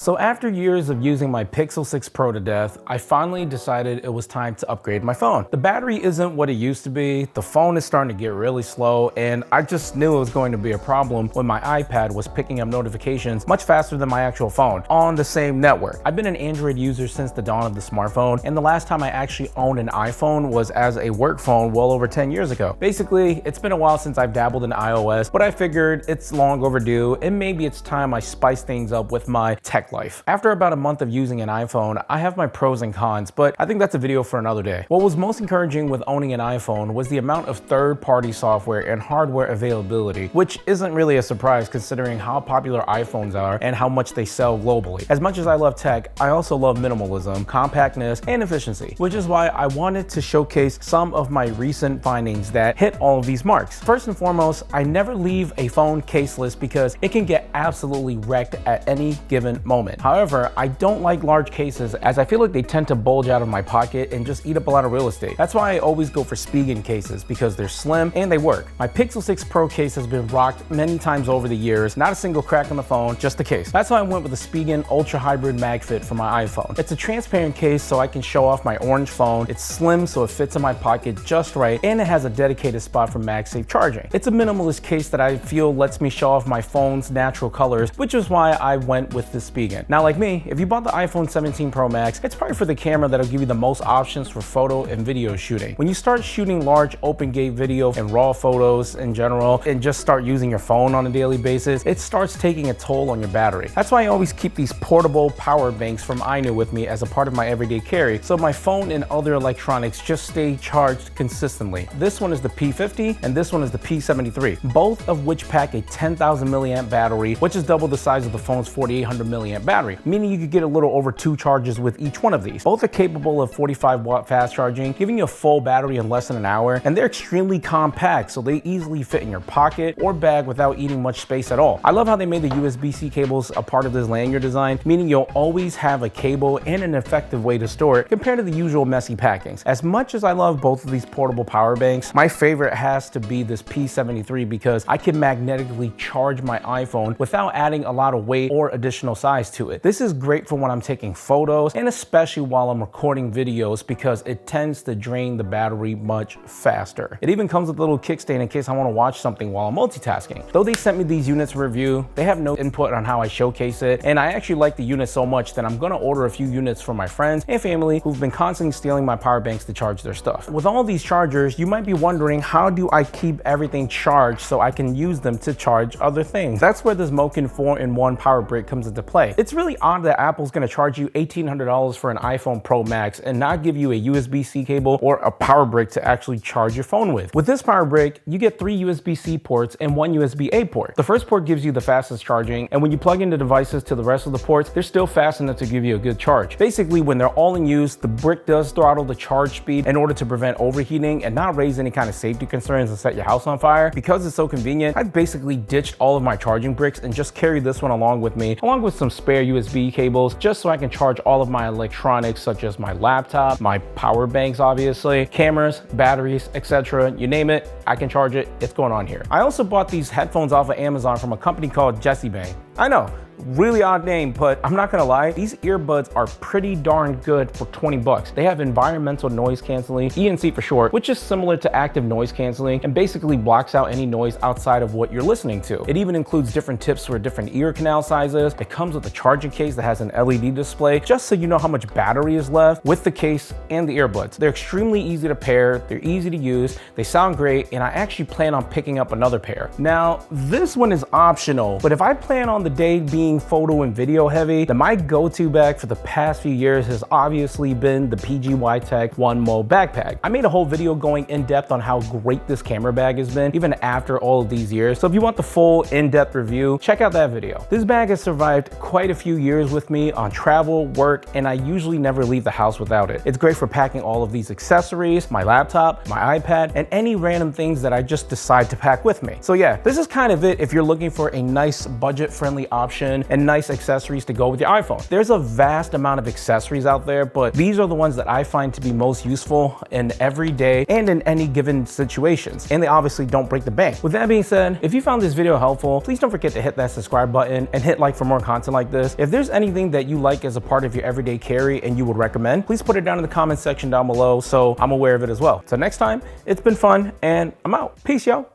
So after years of using my Pixel 6 Pro to death, I finally decided it was time to upgrade my phone. The battery isn't what it used to be, the phone is starting to get really slow, and I just knew it was going to be a problem when my iPad was picking up notifications much faster than my actual phone on the same network. I've been an Android user since the dawn of the smartphone, and the last time I actually owned an iPhone was as a work phone well over 10 years ago. Basically, it's been a while since I've dabbled in iOS, but I figured it's long overdue, and maybe it's time I spice things up with my tech life. After about a month of using an iPhone, I have my pros and cons, but I think that's a video for another day. What was most encouraging with owning an iPhone was the amount of third-party software and hardware availability, which isn't really a surprise considering how popular iPhones are and how much they sell globally. As much as I love tech, I also love minimalism, compactness, and efficiency, which is why I wanted to showcase some of my recent findings that hit all of these marks. First and foremost, I never leave a phone caseless because it can get absolutely wrecked at any given moment. However, I don't like large cases as I feel like they tend to bulge out of my pocket and just eat up a lot of real estate. That's why I always go for Spigen cases because they're slim and they work. My Pixel 6 Pro case has been rocked many times over the years, not a single crack on the phone, just the case. That's why I went with the Spigen Ultra Hybrid MagFit for my iPhone. It's a transparent case so I can show off my orange phone. It's slim so it fits in my pocket just right, and it has a dedicated spot for MagSafe charging. It's a minimalist case that I feel lets me show off my phone's natural colors, which is why I went with the Spigen. Now, like me, if you bought the iPhone 17 Pro Max, it's probably for the camera that'll give you the most options for photo and video shooting. When you start shooting large open gate video and raw photos in general, and just start using your phone on a daily basis, it starts taking a toll on your battery. That's why I always keep these portable power banks from iNew with me as a part of my everyday carry, so my phone and other electronics just stay charged consistently. This one is the P50 and this one is the P73, both of which pack a 10,000 milliamp battery, which is double the size of the phone's 4,800 milliamp battery, meaning you could get a little over 2 charges with each one of these. Both are capable of 45-watt fast charging, giving you a full battery in less than an hour, and they're extremely compact, so they easily fit in your pocket or bag without eating much space at all. I love how they made the USB-C cables a part of this lanyard design, meaning you'll always have a cable and an effective way to store it compared to the usual messy packings. As much as I love both of these portable power banks, my favorite has to be this P73 because I can magnetically charge my iPhone without adding a lot of weight or additional size to it. This is great for when I'm taking photos and especially while I'm recording videos because it tends to drain the battery much faster. It even comes with a little kickstand in case I want to watch something while I'm multitasking. Though they sent me these units for review, they have no input on how I showcase it, and I actually like the unit so much that I'm gonna order a few units for my friends and family who've been constantly stealing my power banks to charge their stuff. With all these chargers, you might be wondering, how do I keep everything charged so I can use them to charge other things? That's where this Moken 4-in-1 power brick comes into play. It's really odd that Apple's gonna charge you $1,800 for an iPhone Pro Max and not give you a USB-C cable or a power brick to actually charge your phone with. With this power brick, you get 3 USB-C ports and 1 USB-A port. The first port gives you the fastest charging, and when you plug into devices to the rest of the ports, they're still fast enough to give you a good charge. Basically, when they're all in use, the brick does throttle the charge speed in order to prevent overheating and not raise any kind of safety concerns and set your house on fire. Because it's so convenient, I've basically ditched all of my charging bricks and just carried this one along with me, along with some spare USB cables, just so I can charge all of my electronics such as my laptop, my power banks obviously, cameras, batteries, etc. You name it, I can charge it. It's going on here. I also bought these headphones off of Amazon from a company called Jesse Bang. I know, really odd name, but I'm not gonna lie, these earbuds are pretty darn good for 20 bucks. They have environmental noise canceling, ENC for short, which is similar to active noise canceling and basically blocks out any noise outside of what you're listening to. It even includes different tips for different ear canal sizes. It comes with a charging case that has an LED display, just so you know how much battery is left with the case and the earbuds. They're extremely easy to pair, they're easy to use, they sound great, and I actually plan on picking up another pair. Now, this one is optional, but if I plan on the day being photo and video heavy, then my go-to bag for the past few years has obviously been the PGY Tech One Mo backpack. I made a whole video going in depth on how great this camera bag has been, even after all of these years. So if you want the full in-depth review, check out that video. This bag has survived quite a few years with me on travel, work, and I usually never leave the house without it. It's great for packing all of these accessories, my laptop, my iPad, and any random things that I just decide to pack with me. So yeah, this is kind of it if you're looking for a nice budget-friendly option function, and nice accessories to go with your iPhone. There's a vast amount of accessories out there, but these are the ones that I find to be most useful in every day and in any given situations. And they obviously don't break the bank. With that being said, if you found this video helpful, please don't forget to hit that subscribe button and hit like for more content like this. If there's anything that you like as a part of your everyday carry and you would recommend, please put it down in the comment section down below so I'm aware of it as well. So next time, it's been fun and I'm out. Peace, yo.